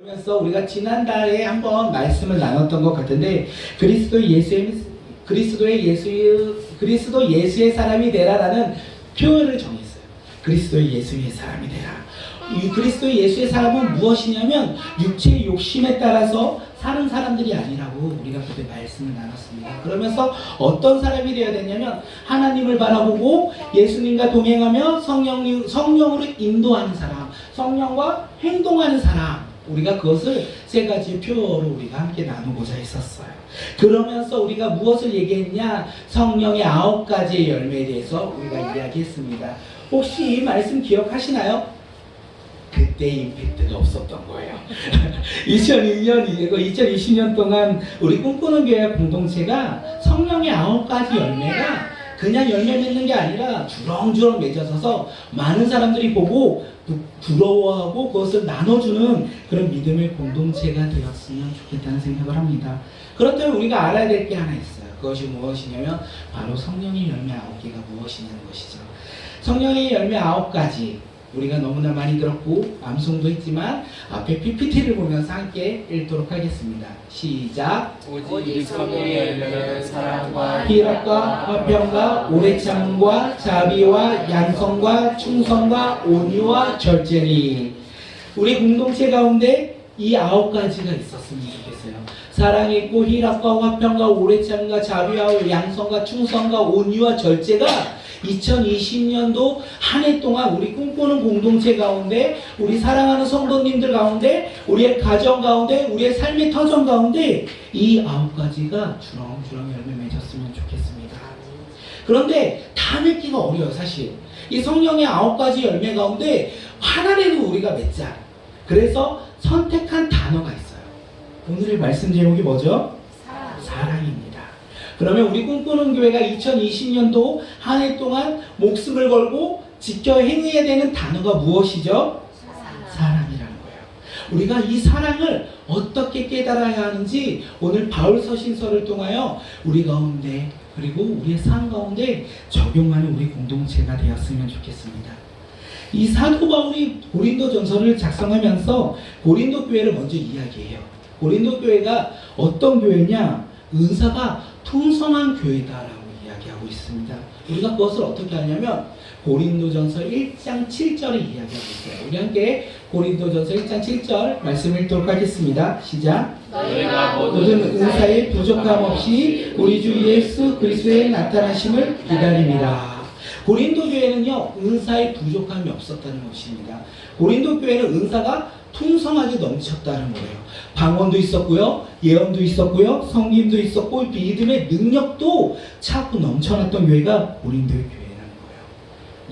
그래서 우리가 지난달에 한번 말씀을 나눴던 것 같은데 그리스도 예수의 사람이 되라라는 표현을 정했어요. 그리스도 예수의 사람이 되라. 이 그리스도 예수의 사람은 무엇이냐면 육체의 욕심에 따라서 사는 사람들이 아니라고 우리가 그때 말씀을 나눴습니다. 그러면서 어떤 사람이 되어야 되냐면 하나님을 바라보고 예수님과 동행하며 성령으로 인도하는 사람, 성령과 행동하는 사람. 우리가 그것을 세 가지 표어로 우리가 함께 나누고자 했었어요. 그러면서 우리가 무엇을 얘기했냐? 성령의 9가지의 열매에 대해서 우리가 이야기했습니다. 혹시 이 말씀 기억하시나요? 그때 임팩트가 없었던 거예요. 2020년 동안 우리 꿈꾸는 교회 공동체가 성령의 9가지 열매가 그냥 열매 맺는 게 아니라 주렁주렁 맺어져서 많은 사람들이 보고 부러워하고 그것을 나눠주는 그런 믿음의 공동체가 되었으면 좋겠다는 생각을 합니다. 그렇다면 우리가 알아야 될 게 하나 있어요. 그것이 무엇이냐면 바로 성령의 열매 9개가 무엇이냐는 것이죠. 성령의 열매 9가지 우리가 너무나 많이 들었고 암송도 했지만 앞에 PPT를 보면서 함께 읽도록 하겠습니다. 시작. 오직 성령의 열매는 사랑과 희락과 화평과 오래 참음과 자비와 양성과 충성과 온유와 절제니. 우리 공동체 가운데 이 9가지가 있었으면 좋겠어요. 사랑이 있고 희락과 화평과 오래 참음과 자비와 양성과 충성과 온유와 절제가 2020년도 한 해 동안 우리 꿈꾸는 공동체 가운데, 우리 사랑하는 성도님들 가운데, 우리의 가정 가운데, 우리의 삶의 터전 가운데 이 9가지가 주렁주렁 열매 맺었으면 좋겠습니다. 그런데 다 맺기가 어려워요. 사실 이 성령의 9가지 열매 가운데 하나라도 우리가 맺자. 그래서 선택한 단어가 있어요. 오늘의 말씀 제목이 뭐죠? 사랑입니다. 그러면 우리 꿈꾸는 교회가 2020년도 한 해 동안 목숨을 걸고 지켜 행해야 되는 단어가 무엇이죠? 사랑이라는 거예요. 우리가 이 사랑을 어떻게 깨달아야 하는지 오늘 바울 서신서를 통하여 우리 가운데 그리고 우리의 삶 가운데 적용하는 우리 공동체가 되었으면 좋겠습니다. 이 사도 바울이 고린도 전서를 작성하면서 고린도 교회를 먼저 이야기해요. 고린도 교회가 어떤 교회냐? 은사가 풍성한 교회다라고 이야기하고 있습니다. 우리가 그것을 어떻게 하냐면 고린도전서 1장 7절에 이야기하고 있어요. 우리 함께 고린도전서 1장 7절 말씀 읽도록 하겠습니다. 시작. 너희가 모든 은사의 부족함 없이 우리 주 예수 그리스도의 나타나심을 기다립니다. 고린도 교회는요 은사의 부족함이 없었다는 것입니다. 고린도 교회는 은사가 풍성하게 넘쳤다는 거예요. 방언도 있었고요, 예언도 있었고요, 성김도 있었고 믿음의 능력도 차고 넘쳐났던 교회가 고린도의 교회라는 거예요.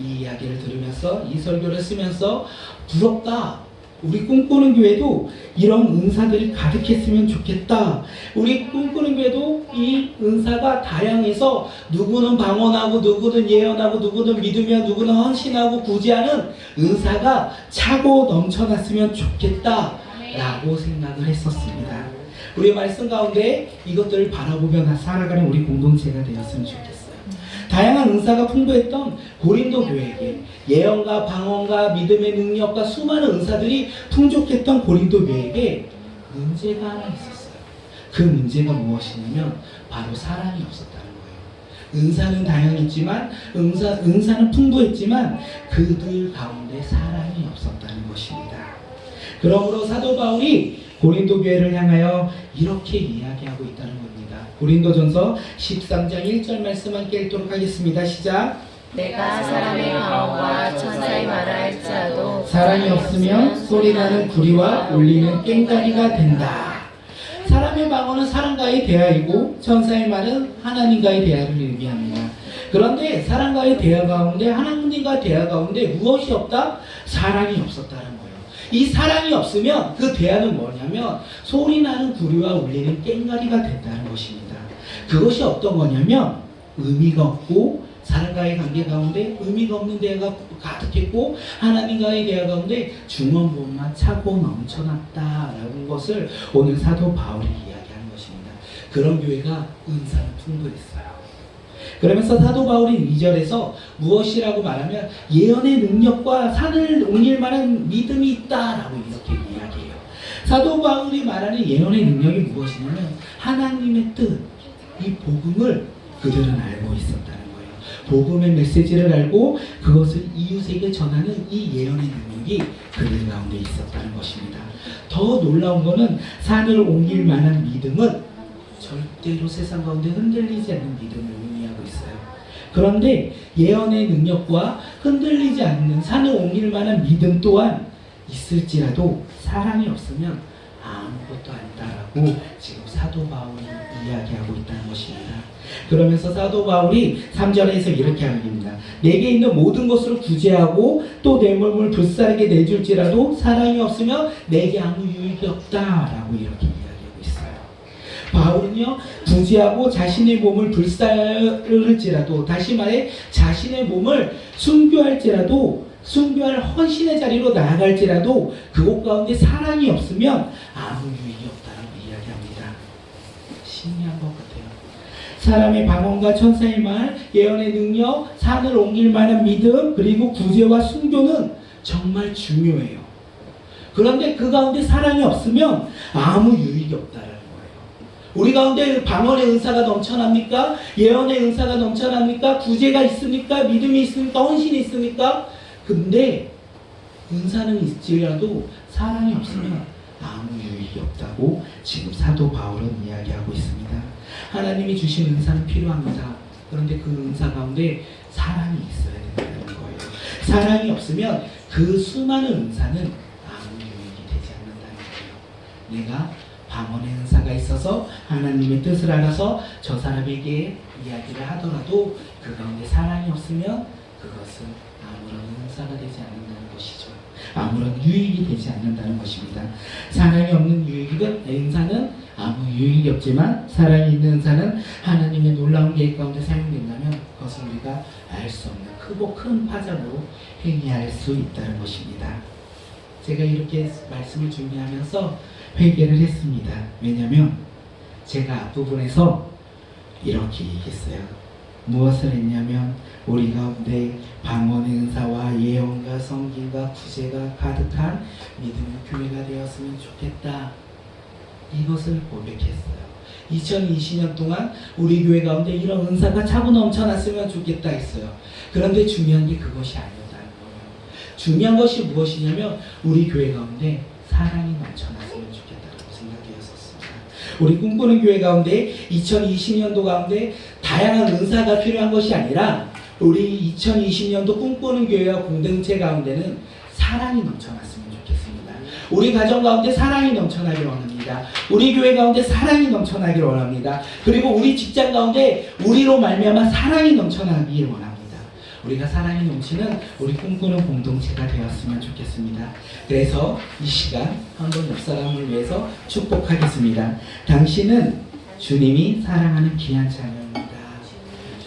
이 이야기를 들으면서 이 설교를 쓰면서 부럽다. 우리 꿈꾸는 교회도 이런 은사들이 가득했으면 좋겠다. 우리 꿈꾸는 교회도 이 은사가 다양해서 누구는 방언하고 누구는 예언하고 누구는 믿으며 누구는 헌신하고 구제하는 은사가 차고 넘쳐났으면 좋겠다 라고 생각을 했었습니다. 우리 말씀 가운데 이것들을 바라보며 살아가는 우리 공동체가 되었으면 좋겠어요. 다양한 은사가 풍부했던 고린도 교회에게 예언과 방언과 믿음의 능력과 수많은 은사들이 풍족했던 고린도 교회에게 문제가 하나 있었어요. 그 문제가 무엇이냐면 바로 사랑이 없었다는 거예요. 은사는 다양했지만 은사는 풍부했지만 그들 가운데 사랑이 없었다는 것입니다. 그러므로 사도 바울이 고린도 교회를 향하여 이렇게 이야기하고 있다는 겁니다. 고린도전서 13장 1절 말씀 함께 읽도록 하겠습니다. 시작. 내가 사람의 마음과 천사의 말을 할지라도 사랑이 없으면 소리나는 구리와 울리는 꽹과리가 된다. 사람의 방언은 사람과의 대화이고 천사의 말은 하나님과의 대화를 의미합니다. 그런데 사람과의 대화 가운데 하나님과 대화 가운데 무엇이 없다? 사랑이 없었다는 거예요. 이 사랑이 없으면 그 대화는 뭐냐면 소리나는 구리와 울리는 꽹과리가 된다는 것입니다. 그것이 어떤 거냐면 의미가 없고 사람과의 관계 가운데 의미가 없는 대화가 가득했고 하나님과의 대화 가운데 중언부언만 차고 넘쳐났다라는 것을 오늘 사도 바울이 이야기하는 것입니다. 그런 교회가 은사는 풍부했어요. 그러면서 사도 바울이 2절에서 무엇이라고 말하면 예언의 능력과 산을 옮길 만한 믿음이 있다라고 이렇게 이야기해요. 사도 바울이 말하는 예언의 능력이 무엇이냐면 하나님의 뜻, 이 복음을 그들은 알고 있었다는 거예요. 복음의 메시지를 알고 그것을 이웃에게 전하는 이 예언의 능력이 그들 가운데 있었다는 것입니다. 더 놀라운 것은 산을 옮길 만한 믿음은 절대로 세상 가운데 흔들리지 않는 믿음을 의미하고 있어요. 그런데 예언의 능력과 흔들리지 않는 산을 옮길 만한 믿음 또한 있을지라도 사랑이 없으면 아무것도 아니다라고 지금 사도 바울이 이야기하고 있다는 것입니다. 그러면서 사도 바울이 3절에서 이렇게 합니다. 내게 있는 모든 것으로 구제하고 또 내 몸을 불사르게 내줄지라도 사랑이 없으면 내게 아무 유익이 없다라고 이렇게 이야기하고 있어요. 바울은요, 구제하고 자신의 몸을 불사를지라도, 다시 말해 자신의 몸을 순교할 헌신의 자리로 나아갈지라도 그곳 가운데 사랑이 없으면 아무 유익이 없다라고 이야기합니다. 신기한 것 같아요. 사람의 방언과 천사의 말, 예언의 능력, 산을 옮길 만한 믿음, 그리고 구제와 순교는 정말 중요해요. 그런데 그 가운데 사랑이 없으면 아무 유익이 없다라는 거예요. 우리 가운데 방언의 은사가 넘쳐납니까? 예언의 은사가 넘쳐납니까? 구제가 있습니까? 믿음이 있습니까? 헌신이 있습니까? 근데 은사는 있지라도 사랑이 없으면 아무 유익이 없다고 지금 사도 바울은 이야기하고 있습니다. 하나님이 주신 은사는 필요합니다. 그런데 그 은사 가운데 사랑이 있어야 된다는 거예요. 사랑이 없으면 그 수많은 은사는 아무 유익이 되지 않는다는 거예요. 내가 방언의 은사가 있어서 하나님의 뜻을 알아서 저 사람에게 이야기를 하더라도 그 가운데 사랑이 없으면 그것은 아무런 은사가 되지 않는다는 것이죠. 아무런 유익이 되지 않는다는 것입니다. 사랑이 없는 은사는 아무 유익이 없지만 사랑이 있는 은사는 하나님의 놀라운 계획 가운데 사용된다면 그것은 우리가 알 수 없는 크고 큰 파장으로 행위할 수 있다는 것입니다. 제가 이렇게 말씀을 준비하면서 회개를 했습니다. 왜냐하면 제가 앞부분에서 이렇게 얘기했어요. 무엇을 했냐면 우리 가운데 방언의 은사와 예언과 성기가 구제가 가득한 믿음의 교회가 되었으면 좋겠다. 이것을 고백했어요. 2020년 동안 우리 교회 가운데 이런 은사가 차고 넘쳐났으면 좋겠다 했어요. 그런데 중요한 게 그것이 아니었다는 거예요. 중요한 것이 무엇이냐면 우리 교회 가운데 사랑이 넘쳐났으면 좋겠다고 생각되었었습니다. 우리 꿈꾸는 교회 가운데 2020년도 가운데 다양한 은사가 필요한 것이 아니라 우리 2020년도 꿈꾸는 교회와 공동체 가운데는 사랑이 넘쳐났으면 좋겠습니다. 우리 가정 가운데 사랑이 넘쳐나길 원합니다. 우리 교회 가운데 사랑이 넘쳐나길 원합니다. 그리고 우리 직장 가운데 우리로 말미암아 사랑이 넘쳐나길 원합니다. 우리가 사랑이 넘치는 우리 꿈꾸는 공동체가 되었으면 좋겠습니다. 그래서 이 시간 한번 옆 사람을 위해서 축복하겠습니다. 당신은 주님이 사랑하는 귀한 자녀입니다.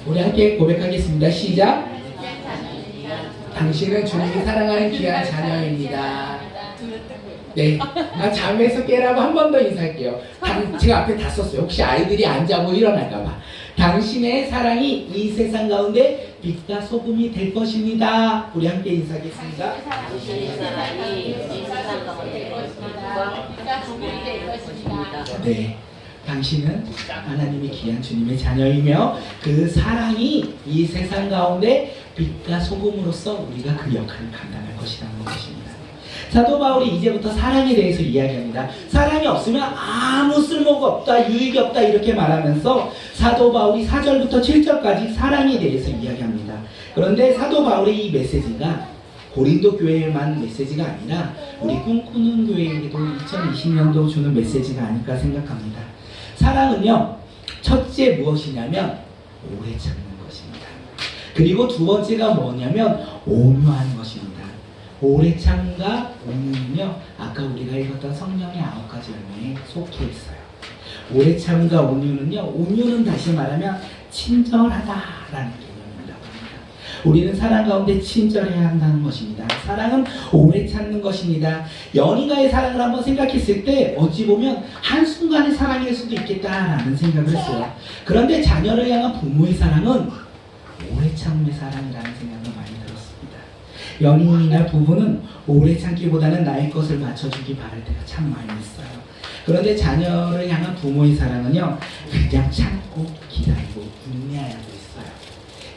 우리 함께 고백하겠습니다. 시작. 당신은 주님이 사랑하는 귀한 자녀입니다. 네, 잠에서 깨라고 한 번 더 인사할게요. 제가 앞에 다 썼어요. 혹시 아이들이 안 자고 일어날까봐. 당신의 사랑이 이 세상 가운데 빛과 소금이 될 것입니다. 우리 함께 인사하겠습니다. 당신의 사랑이 이 세상 가운데 빛과 소금이 될 것입니다. 네, 당신은 하나님의 귀한 주님의 자녀이며 그 사랑이 이 세상 가운데 빛과 소금으로서 우리가 그 역할을 감당할 것이라는 것입니다. 사도 바울이 이제부터 사랑에 대해서 이야기합니다. 사랑이 없으면 아무 쓸모가 없다, 유익이 없다 이렇게 말하면서 사도 바울이 4절부터 7절까지 사랑에 대해서 이야기합니다. 그런데 사도 바울의 이 메시지가 고린도 교회에만 메시지가 아니라 우리 꿈꾸는 교회에게도 2020년도 주는 메시지가 아닐까 생각합니다. 사랑은요, 첫째 무엇이냐면 오래 참는 것입니다. 그리고 두 번째가 뭐냐면 온유한 것입니다. 오래 참과 온유는요, 아까 우리가 읽었던 성령의 9가지 열매에 속해 있어요. 오래 참과 온유는요, 온유는 다시 말하면 친절하다라는 개념이라고 합니다. 우리는 사랑 가운데 친절해야 한다는 것입니다. 사랑은 오래 참는 것입니다. 연인과의 사랑을 한번 생각했을 때 어찌 보면 한순간의 사랑일 수도 있겠다라는 생각을 했어요. 그런데 자녀를 향한 부모의 사랑은 오래 참음의 사랑이라는 생각을 많이 들었습니다. 연인이나 부부는 오래 참기보다는 나의 것을 맞춰주기 바랄 때가 참 많이 있어요. 그런데 자녀를 향한 부모의 사랑은요, 그냥 참고 기다리고 인내하고 있어요.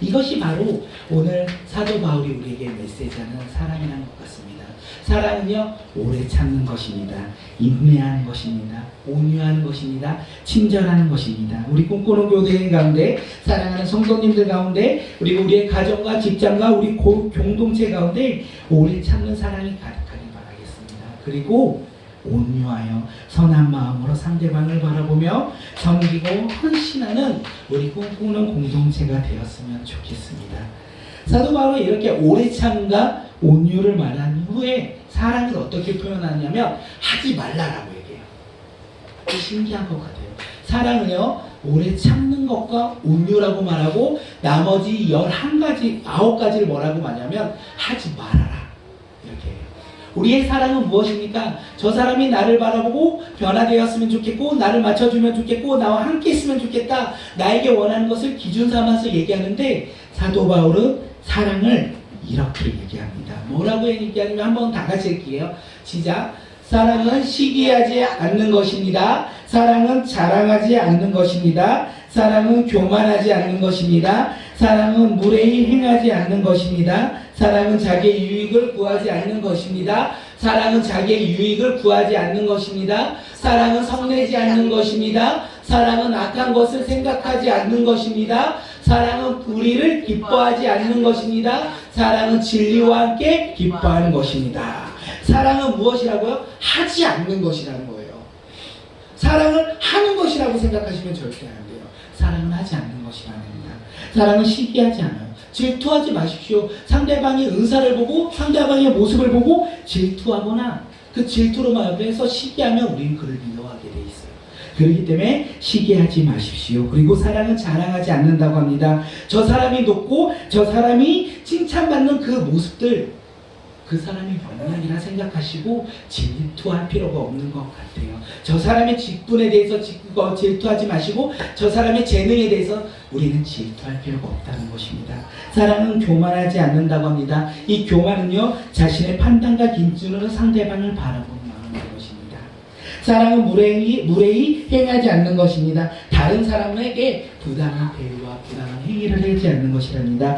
이것이 바로 오늘 사도 바울이 우리에게 메시지하는 사랑이라는 것 같습니다. 사랑은요, 오래 참는 것입니다. 인내하는 것입니다. 온유하는 것입니다. 친절하는 것입니다. 우리 꿈꾸는 교회인 가운데, 사랑하는 성도님들 가운데, 그리고 우리의 가정과 직장과 우리 공동체 가운데 오래 참는 사랑이 가득하길 바라겠습니다. 그리고 온유하여 선한 마음으로 상대방을 바라보며 섬기고 헌신하는 우리 꿈꾸는 공동체가 되었으면 좋겠습니다. 사도 바울은 이렇게 오래 참과 온유를 말한 후에 사랑을 어떻게 표현하냐면 하지 말라라고 얘기해요. 신기한 것 같아요. 사랑은요, 오래 참는 것과 온유라고 말하고 나머지 11가지, 9가지를 뭐라고 말하냐면 하지 말아라. 이렇게 해요. 우리의 사랑은 무엇입니까? 저 사람이 나를 바라보고 변화되었으면 좋겠고 나를 맞춰주면 좋겠고 나와 함께 있으면 좋겠다. 나에게 원하는 것을 기준 삼아서 얘기하는데 사도 바울은 사랑을 이렇게 얘기합니다. 뭐라고 얘기하냐면 한번 다 같이 할게요. 시작. 사랑은 시기하지 않는 것입니다. 사랑은 자랑하지 않는 것입니다. 사랑은 교만하지 않는 것입니다. 사랑은 무례히 행하지 않는 것입니다. 사랑은 자기의 유익을 구하지 않는 것입니다. 사랑은 자기의 유익을 구하지 않는 것입니다. 사랑은 성내지 않는 것입니다. 사랑은 악한 것을 생각하지 않는 것입니다. 사랑은 불의를 기뻐하지 않는 것입니다. 사랑은 진리와 함께 기뻐하는 것입니다. 사랑은 무엇이라고요? 하지 않는 것이라는 거예요. 사랑을 하는 것이라고 생각하시면 절대 안 돼요. 사랑은 하지 않는 것이 아닙니다. 사랑은 시기하지 않아요. 질투하지 마십시오. 상대방의 은사를 보고 상대방의 모습을 보고 질투하거나 그 질투로 말해서 시기하면 우리는 그를 미워하게 돼 있어요. 그렇기 때문에 시기하지 마십시오. 그리고 사랑은 자랑하지 않는다고 합니다. 저 사람이 높고 저 사람이 칭찬받는 그 모습들, 그 사람이 명령이라 생각하시고 질투할 필요가 없는 것 같아요. 저 사람의 직분에 대해서 질투하지 마시고 저 사람의 재능에 대해서 우리는 질투할 필요가 없다는 것입니다. 사랑은 교만하지 않는다고 합니다. 이 교만은요, 자신의 판단과 기준으로 상대방을 바라보는 마음인 것입니다. 사랑은 무례히 행하지 않는 것입니다. 다른 사람에게 부당한 대우와 부당한 행위를 하지 않는 것이랍니다.